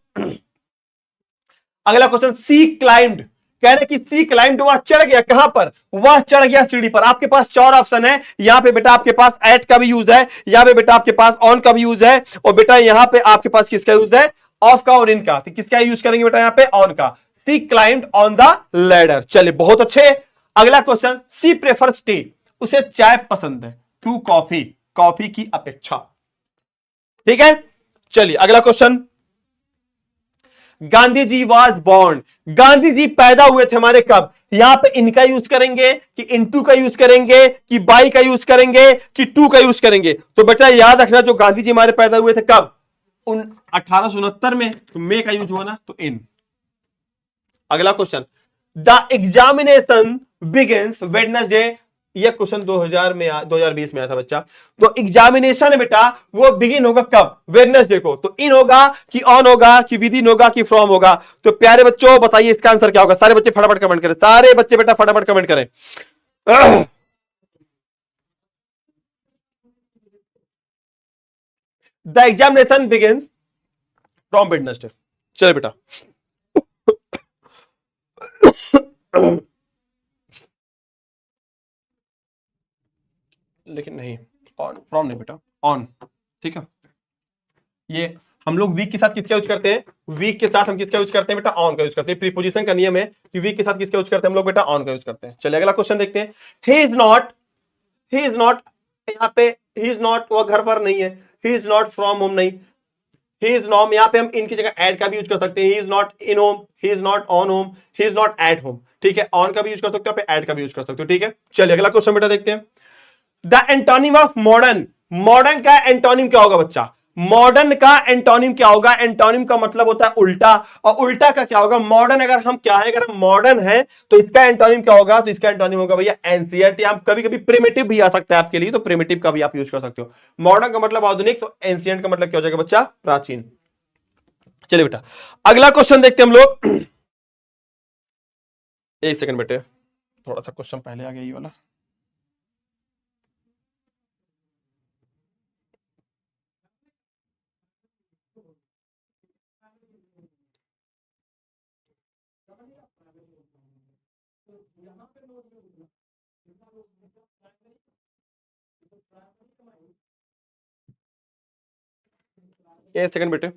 अगला क्वेश्चन, सी क्लाइंब्ड। कह रहे कि सी क्लाइंब्ड, वह चढ़ गया, कहां पर? वह चढ़ गया सीढ़ी पर। आपके पास चार ऑप्शन है, यहां पे बेटा आपके पास एट का भी यूज है, यहां पे बेटा आपके पास ऑन का भी यूज है, और बेटा यहां पे आपके पास किसका यूज है? ऑफ का और इन का। तो किसका यूज करेंगे बेटा यहां पे? ऑन का। सी क्लाइंब्ड ऑन द लैडर। चलिए बहुत अच्छे। अगला क्वेश्चन, सी प्रेफर्स टी, उसे चाय पसंद है, टू कॉफी, कॉफी की अपेक्षा। ठीक है। चलिए अगला question, Gandhi ji was born. Gandhi ji पैदा हुए थे हमारे कब? यहां पे इनका यूज करेंगे कि इनटू का यूज करेंगे कि बाई का यूज करेंगे कि टू का यूज करेंगे? तो बेटा याद रखना, जो गांधी जी हमारे पैदा हुए थे कब? 1869 में, तो मे का यूज हुआ ना, तो इन। अगला question, the examination begins Wednesday. यह क्वेश्चन 2020 में आया था बच्चा। तो एग्जामिनेशन है बेटा, वो बिगिन होगा कब? वेडनेसडे को। तो इन होगा कि ऑन होगा कि विद इन होगा कि फ्रॉम होगा? तो प्यारे बच्चों बताइए इसका आंसर क्या होगा? सारे बच्चे फटाफट कमेंट करें, सारे बच्चे बेटा फटाफट कमेंट करें। The examination begins from Wednesday. चले बेटा लेकिन नहीं, ऑन फ्रॉम नहीं बेटा, ऑन। ठीक है, ये हम लोग वीक के साथ किसका यूज करते हैं? वीक के साथ हम किसका यूज करते हैं बेटा? ऑन का यूज करते हैं। प्रीपोजिशन का नियम है कि वीक के साथ किसका यूज करते हैं हम लोग बेटा? ऑन का यूज करते हैं। चलिए अगला क्वेश्चन देखते हैं। He is not, he is not, यहाँ पे ही इज नॉट वो घर पर नहीं है, he is not from home नहीं, ही इज नॉम, यहाँ पे हम इनकी जगह एड का भी यूज कर सकते हैं। He is not in home, he is not on home, he is not at home. ठीक है, ऑन का भी यूज कर सकते हो, एड का भी यूज कर सकते हो। ठीक है, चलिए अगला क्वेश्चन बेटा देखते हैं। The antonym of modern, modern का एंटोनिम क्या होगा बच्चा? मॉडर्न का एंटोनिम क्या होगा? एंटोनिम का मतलब होता है उल्टा, और उल्टा का क्या होगा? मॉडर्न अगर हम क्या है, अगर हम मॉडर्न है तो इसका एंटोनिम क्या होगा? तो इसका एंटोनिम होगा भैया एंशिएंट, या कभी कभी प्रिमिटिव भी आ सकता है आपके लिए, तो प्रिमिटिव का भी आप यूज कर सकते हो। मॉडर्न का मतलब आधुनिक, तो एंशिएंट का मतलब क्या हो जाएगा बच्चा? प्राचीन। चलिए बेटा अगला क्वेश्चन देखते हैं हम लोग। एक सेकंड बेटे, थोड़ा सा क्वेश्चन पहले आ गया ये वाला। एक सेकंड बेटे,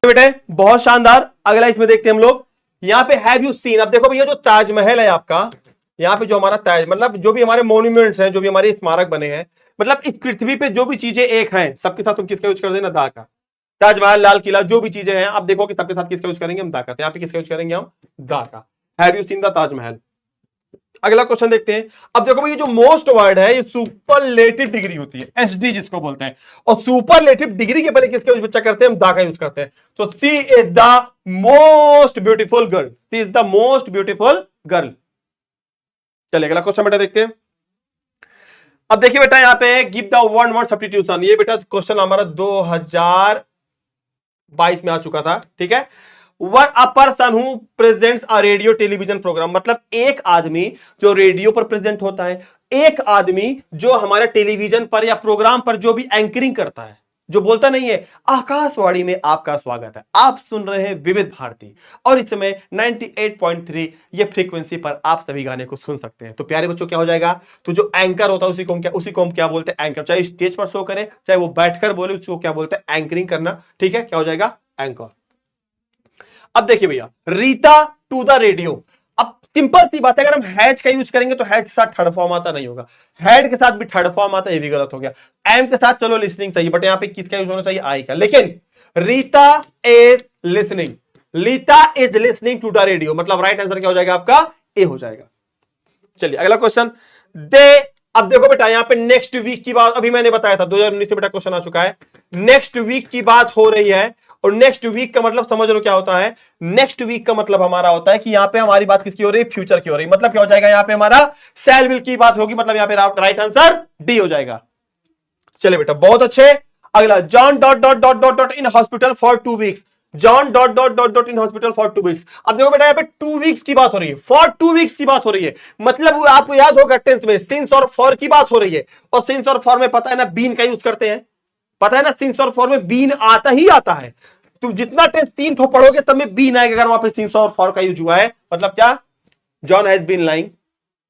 बेटे बहुत शानदार। अगला इसमें देखते हैं हम लोग, यहाँ पे हैव यू सीन। अब देखो भैया जो ताजमहल है आपका, यहाँ पे जो हमारा ताज मतलब जो भी हमारे मॉन्यूमेंट्स हैं, जो भी हमारे स्मारक बने हैं, मतलब इस पृथ्वी पे जो भी चीजें एक हैं, सबके साथ तुम किसका यूज कर देना? दा का। ताजमहल, लाल किला, जो भी चीजें हैं, आप देखो कि सबके साथ किसका यूज करेंगे? हम दा का। यहाँ पे किसका यूज करेंगे? हम दा का। Have you seen the Taj Mahal. अगला क्वेश्चन देखते हैं। अब देखो भाई ये जो मोस्ट वर्ड है, ये सुपरलेटिव डिग्री होती है, एसडी जिसको बोलते हैं, और सुपरलेटिव डिग्री के पहले किसका यूज बच्चा करते हैं? हम दा का यूज करते हैं। तो she is the most beautiful girl, she is the most beautiful girl. चलिए अगला क्वेश्चन बेटा देखते हैं। अब देखिए बेटा यहाँ पे give the one word substitution, ये बेटा क्वेश्चन हमारा 2022 में आ चुका था। ठीक है, one a person who presents a radio television programme, मतलब एक आदमी जो रेडियो पर प्रेजेंट होता है, एक आदमी जो हमारे टेलीविजन पर या प्रोग्राम पर जो भी एंकरिंग करता है, जो बोलता नहीं है आकाशवाणी में आपका स्वागत है, आप सुन रहे हैं विविध भारती, और इस समय 98.3 ये फ्रीक्वेंसी पर आप सभी गाने को सुन सकते हैं। तो प्यारे बच्चों क्या हो जाएगा? तो जो एंकर होता है उसी को हम क्या बोलते हैं? एंकर। चाहे स्टेज पर शो करे, चाहे वो बैठकर बोले, उसको क्या बोलते हैं? एंकरिंग करना। ठीक है, क्या हो जाएगा? एंकर। अब देखिए भैया, रीता टू द रेडियो। अब सिंपल सी बात है, अगर हम हैज का यूज करेंगे तो हैज के साथ थर्ड फॉर्म आता नहीं होगा, हेड के साथ भी थर्ड फॉर्म आता है, ये भी गलत हो गया। एम के साथ चलो लिसनिंग सही, बट यहां पे किसका यूज होना चाहिए? आई का। लेकिन Rita is listening, Rita is listening to the radio, मतलब राइट आंसर क्या हो जाएगा आपका? ए हो जाएगा। चलिए अगला क्वेश्चन दे। अब देखो बेटा यहाँ पे नेक्स्ट वीक की बात, अभी मैंने बताया था 2019 से बेटा क्वेश्चन आ चुका है, नेक्स्ट वीक की बात हो रही है, और नेक्स्ट वीक का मतलब समझ लो क्या होता है? नेक्स्ट वीक का मतलब हमारा होता है कि यहां पे हमारी बात किसकी हो रही है? फ्यूचर की हो रही है। मतलब क्या हो जाएगा? यहां पे हमारा शैल विल की बात होगी, मतलब यहां पे राइट आंसर डी हो जाएगा। चलिए बेटा बहुत अच्छे। अगला, John dot dot dot dot dot in hospital for 2 weeks, John dot dot dot dot in hospital for 2 weeks. अब देखो बेटा यहाँ पे 2 वीक्स की बात हो रही है, फॉर 2 वीक्स की बात हो रही है, मतलब आपको याद होगा टेंथ में सिंस और फॉर की बात हो रही है, और सिंस और फॉर में पता है ना बीन का यूज करते हैं, पता है ना सिंस और फॉर में बीन आता ही आता है। तुम जितना टेंस 3 ठो पढ़ोगे सब में बीन आएगा, अगर वहां पे सिंस और फॉर का यूज हुआ है, मतलब क्या? John has been lying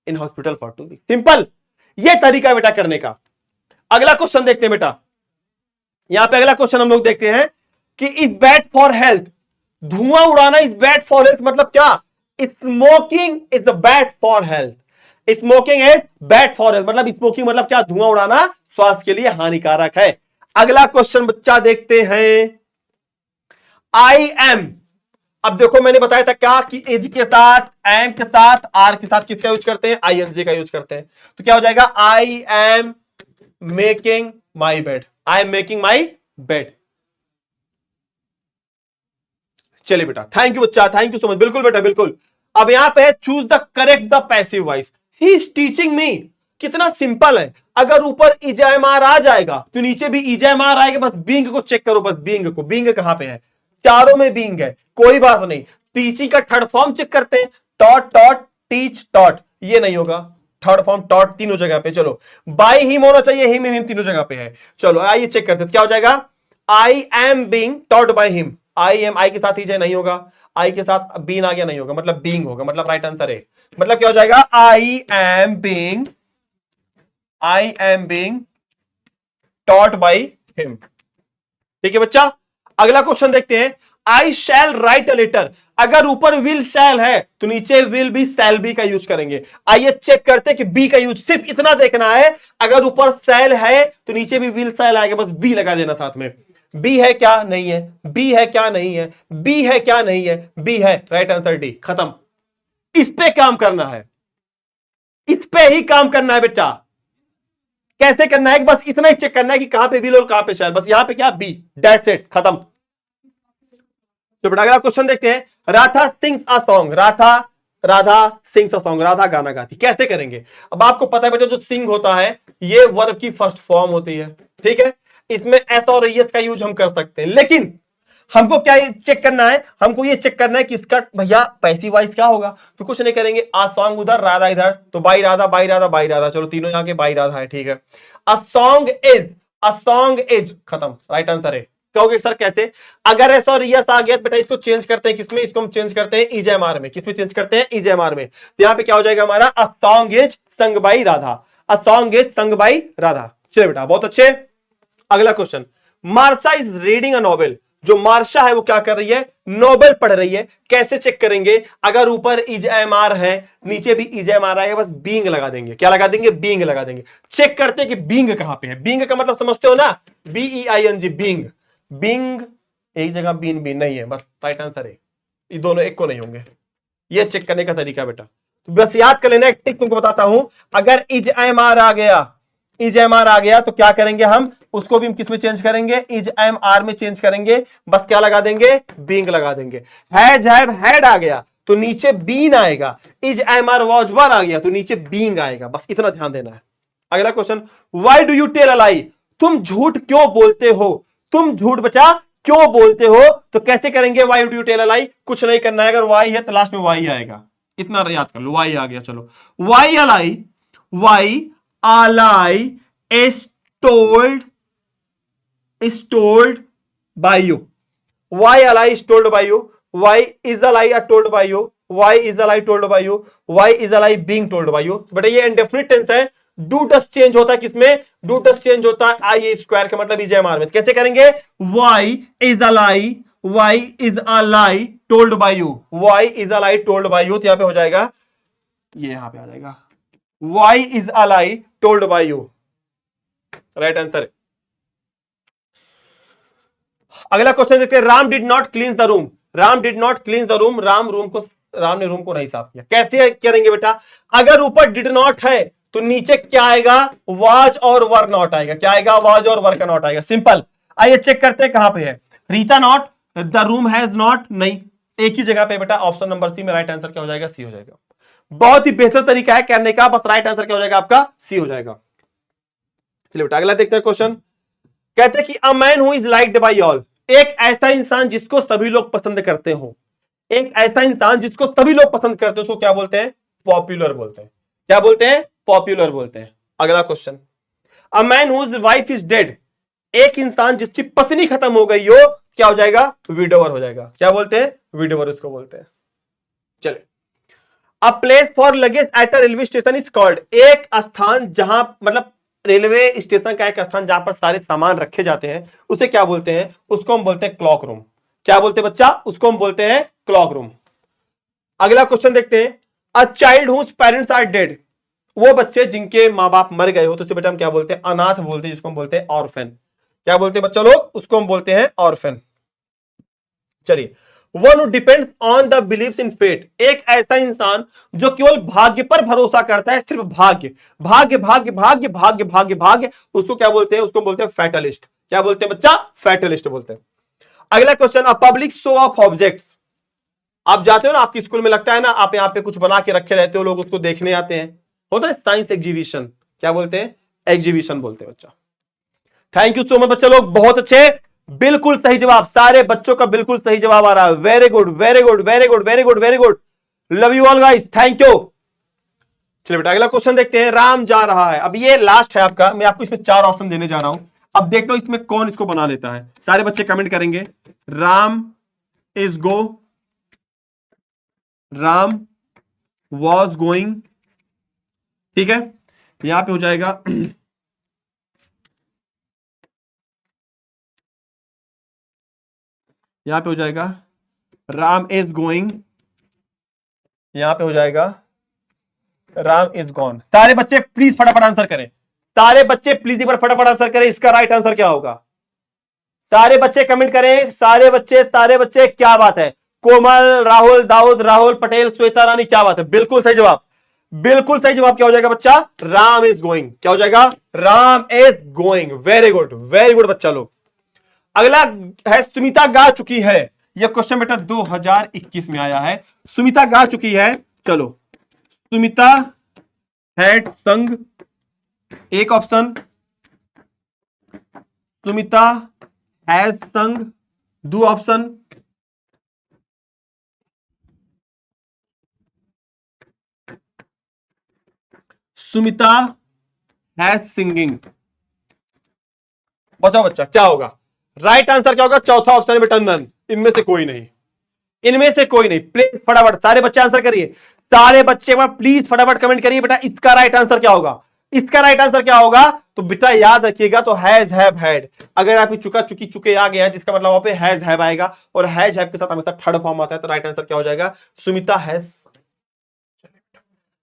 in hospital for 2 weeks. Simple, ये तरीका बेटा करने का। अगला क्वेश्चन देखते हैं बेटा, यहां पे अगला क्वेश्चन हम लोग देखते हैं कि इज बैड फॉर हेल्थ, धुआं उड़ाना इज बैड फॉर हेल्थ, मतलब क्या? Smoking is bad for health, smoking is bad for health, मतलब स्मोकिंग मतलब क्या? धुआं उड़ाना स्वास्थ्य के लिए हानिकारक है। अगला क्वेश्चन बच्चा देखते हैं, आई एम। अब देखो मैंने बताया था क्या कि एज के साथ, एम के साथ, आर के साथ किसका यूज करते हैं? आईएनजी का यूज करते हैं। तो क्या हो जाएगा? I am making my bed, I am making my bed. चलिए बेटा, थैंक यू बच्चा, थैंक यू सो मच। बिल्कुल बेटा बिल्कुल। अब यहां पे choose the correct the passive voice, he is teaching me. कितना सिंपल है, अगर ऊपर इजएमआर आ जाएगा तो नीचे भी इजएमआर आएगा, बस बींग को चेक करो, बस बींग को, बींग कहां पे है, चारों में बींग है, कोई बात नहीं। टीचिंग का थर्ड फॉर्म चेक करते हैं, टॉट टॉट टीच टॉट, ये नहीं होगा, थर्ड फॉर्म टॉट तीनों जगह पे, चलो बाय हिम होना चाहिए, हिम तीनों जगह पे है। चलो आइए चेक करते हैं क्या हो जाएगा, I am being taught by him, I am, I के साथ ही नहीं होगा, आई के साथ बीन आ गया नहीं होगा, मतलब बीइंग होगा, मतलब राइट आंसर है। मतलब क्या हो जाएगा, I am being taught by him. ठीक है बच्चा, अगला क्वेश्चन देखते हैं, आई शैल राइट अ लेटर। अगर ऊपर विल शैल है तो नीचे विल भी शैल बी का यूज करेंगे। आइए चेक करते हैं कि बी का यूज, सिर्फ इतना देखना है, अगर ऊपर शैल है तो नीचे भी विल शैल आएगा, बस बी लगा देना साथ में। बी है क्या, नहीं है, बी है क्या, नहीं है, बी है क्या, नहीं है, बी है, राइट आंसर डी, खत्म। इस पे काम करना है, इस पे ही काम करना है बेटा। कैसे करना है, बस इतना ही चेक करना है कि कहां पे विल और कहां पे शैल, बस यहां पे क्या, बी, दैट्स इट, खत्म। तो बेटा अगला क्वेश्चन देखते हैं, Radha sings a song, Radha sings a song, Radha गाना गाती, कैसे करेंगे। अब आपको पता है बेटा जो सिंग होता है ये वर्ब की फर्स्ट फॉर्म होती है, ठीक है, इसमें एस और एस का यूज हम कर सकते हैं, लेकिन हमको क्या चेक करना है, हमको ये चेक करना है कि इसका भैया पैसिव वॉइस क्या होगा। तो कुछ नहीं करेंगे, आ सॉन्ग उधर, राधा इधर, तो by Radha by Radha by Radha, चलो तीनों यहाँ के बाई राधा है, ठीक है। अ सॉन्ग इज, खत्म, राइट आंसर है। कहोगे सर कैसे, अगर एस और यस आ गया बेटा इसको चेंज करते हैं किसमें, इसको हम चेंज करते हैं इजेएमआर में, किसमें चेंज करते हैं, इजेएमआर में। तो यहाँ पे क्या हो जाएगा हमारा, a song is sung by Radha, a song is sung by Radha. चलिए बेटा बहुत अच्छे। अगला question, Marsha is reading a novel. जो मार्शा है वो क्या कर रही है, नोबेल पढ़ रही है। कैसे चेक करेंगे, अगर ऊपर इजएमआर है नीचे भी इजएमआर आएगा, बस बीइंग लगा देंगे, क्या लगा देंगे, बीइंग लगा देंगे। चेक करते हैं कि बीइंग कहां पे है, बीइंग का मतलब समझते हो ना, बीईआईएनजी, बीइंग, बीइंग एक जगह, बीन बीन नहीं है, बस राइट आंसर है, ये दोनों एक को नहीं होंगे। ये चेक करने का तरीका बेटा, तो बस याद कर लेना, एक टिक तुमको बताता हूं, अगर इजएमआर आ गया, इजएमआर आ गया तो क्या करेंगे हम, उसको भी हम किस में चेंज करेंगे, इजएमआर में चेंज करेंगे, बस क्या लगा देंगे, बीइंग लगा देंगे। हैज हैव हैड आ गया तो नीचे बीन आएगा, इजएमआर वाज वर आ गया तो नीचे बीइंग आएगा, बस इतना ध्यान देना है। अगला question, why do you tell a lie. तुम झूठ क्यों बोलते हो, तुम झूठ बचा क्यों बोलते हो। तो कैसे करेंगे, why do you tell a lie, कुछ नहीं करना है, अगर वाई है तो लास्ट में वाई आएगा, इतना याद कर लो, वाई आ गया। चलो why a lie, why a lie is told by you. Why a lie is told by you? Why is the lie told by you? Why is the lie told by you? Why is the lie being told by you? बेटा ये इंडेफिनिट टेंस है, डू डस चेंज होता है किसमें, डू डस चेंज होता है आई स्क्वायर का मतलब इजेएमआर में। कैसे करेंगे, why is the lie, why is a lie told by you, why is a lie told by you, तो यहां पे हो जाएगा, ये यहां पे आ जाएगा, why is a lie told by you, right answer. अगला क्वेश्चन देखते हैं, Ram did not clean the room, Ram did not clean the room, Ram ने रूम को नहीं साफ किया। कैसे करेंगे बेटा, अगर ऊपर डिड नॉट है तो नीचे क्या आएगा, वाज और वर नॉट आएगा, क्या आएगा, वाज और वर का नॉट आएगा, सिंपल। आइए चेक करते हैं कहां पे है, Rita not, the room has not, नहीं, एक ही जगह पे बेटा, ऑप्शन नंबर सी में राइट आंसर क्या हो जाएगा, सी हो जाएगा। बहुत ही बेहतर तरीका है करने का, बस राइट आंसर क्या हो जाएगा आपका, सी हो जाएगा। चलिए बेटा अगला देखते हैं क्वेश्चन, कहते हैं कि a man who is liked by all, एक ऐसा इंसान जिसको सभी लोग पसंद करते हो, एक ऐसा इंसान जिसको सभी लोग पसंद करते हो, उसको क्या बोलते हैं, पॉपुलर बोलते हैं। क्या बोलते हैं, पॉपुलर बोलते हैं। अगला question, a man whose wife is dead, एक इंसान जिसकी पत्नी खत्म हो गई हो, क्या हो जाएगा, विडोवर हो जाएगा। क्या बोलते हैं, विडोवर उसको बोलते हैं। चले, a place for luggage at a railway station is called, एक स्थान जहां, मतलब रेलवे स्टेशन का एक स्थान जहां पर सारे सामान रखे जाते हैं, उसे क्या बोलते हैं, उसको हम बोलते हैं क्लॉक रूम। क्या बोलते हैं बच्चा, उसको हम बोलते हैं क्लॉक रूम। अगला क्वेश्चन देखते हैं, a child whose parents are dead, वो बच्चे जिनके मां बाप मर गए हो तो उसे बेटा हम क्या बोलते हैं, अनाथ बोलते हैं, जिसको हम बोलते हैं ऑर्फन। क्या बोलते हैं बच्चा लोग, उसको हम बोलते हैं ऑर्फन। चलिए, one who depends on the believes in fate, एक ऐसा इंसान जो केवल भाग्य पर भरोसा करता है, सिर्फ भाग्य भाग्य भाग्य भाग्य भाग्य भाग्य भाग्य, उसको क्या बोलते हैं, उसको बोलते हैं फैटलिस्ट। क्या बोलते हैं बच्चा, फैटलिस्ट बोलते हैं। अगला question, a public show off objects, आप जाते हो ना, आपकी स्कूल में लगता है ना, आप यहाँ पे कुछ बना के रखे रहते हो, लोग उसको देखने आते हैं, होता है साइंस एग्जीबिशन, क्या बोलते हैं, एग्जीबिशन बोलते हैं बच्चा। थैंक यू सो मच बच्चे लोग, बहुत अच्छे, बिल्कुल सही जवाब, सारे बच्चों का बिल्कुल सही जवाब आ रहा है। Very good very good very good very good very good, love you all guys, thank you. चलिए बेटा अगला क्वेश्चन देखते हैं। राम जा रहा है, अब ये लास्ट है आपका, मैं आपको इसमें 4 ऑप्शन देने जा रहा हूं, अब देख लो इसमें कौन इसको बना लेता है। सारे बच्चे कमेंट करेंगे, Ram is go, Ram was going, ठीक है, यहां पे हो जाएगा यहां पे हो जाएगा राम इज गोइंग, यहां पे हो जाएगा राम इज गॉन। सारे बच्चे प्लीज फटाफट आंसर करें, सारे बच्चे प्लीज एक बार फटाफट आंसर करें, इसका राइट आंसर क्या होगा। सारे बच्चे कमेंट करें, सारे बच्चे, क्या बात है, कोमल, राहुल, दाऊद, राहुल पटेल, श्वेता रानी, क्या बात है, बिल्कुल सही जवाब, बिल्कुल सही जवाब। क्या हो जाएगा बच्चा, राम इज गोइंग, क्या हो जाएगा, Ram is going. Very good बच्चा लोग। अगला है सुमिता गा चुकी है, यह क्वेश्चन बेटा 2021 में आया है, सुमिता गा चुकी है, चलो सुमिता हैड संग, एक ऑप्शन, सुमिता हैज संग, दो ऑप्शन, सुमिता हैज सिंगिंग। बचाओ बच्चा, क्या होगा राइट आंसर, क्या होगा, चौथा ऑप्शन है बेटा नन, इनमें से कोई नहीं, इनमें से कोई नहीं। प्लीज फटाफट सारे बच्चे आंसर करिए, सारे बच्चे प्लीज फटाफट कमेंट करिए बेटा, इसका राइट आंसर क्या होगा, इसका राइट आंसर क्या होगा। तो बेटा याद रखिएगा, तो हैज हैव हैड, अगर आप चुका चुकी चुके आ गया है, जिसका मतलब वहां पे हैज हैव आएगा, और हैज हैव के साथ हमेशा थर्ड फॉर्म आता है, तो राइट आंसर क्या हो जाएगा, सुमिता हैज।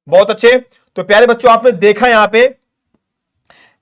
बहुत अच्छे, तो प्यारे बच्चों आपने देखा यहां पे,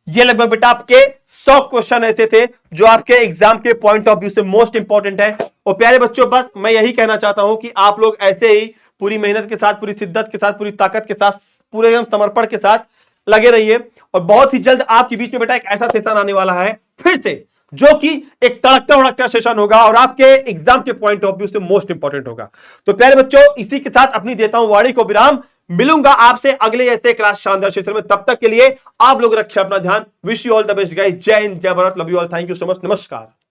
ये लगभग बेटा आपके 100 क्वेश्चन ऐसे थे जो आपके एग्जाम के पॉइंट ऑफ व्यू से मोस्ट इंपॉर्टेंट है। और प्यारे बच्चों बस मैं यही कहना चाहता हूं कि आप लोग ऐसे ही पूरी मेहनत के साथ, पूरी शिद्दत के साथ, पूरी ताकत के साथ, पूरे एकदम समर्पण के साथ लगे रहिए, और बहुत ही जल्द आपके बीच में बेटा एक ऐसा सेशन आने वाला है फिर से, जो कि एक तड़कता भड़कता सेशन होगा और आपके एग्जाम के पॉइंट ऑफ व्यू से मोस्ट इंपॉर्टेंट होगा। तो प्यारे बच्चों इसी के साथ अपनी देता हूं वाणी को विराम, मिलूंगा आपसे अगले ऐसे क्लास शानदार सेशन में, तब तक के लिए आप लोग रखिए अपना ध्यान। Wish you all the best guys, जय हिंद, जय Bharat, love you all, thank you so much, नमस्कार।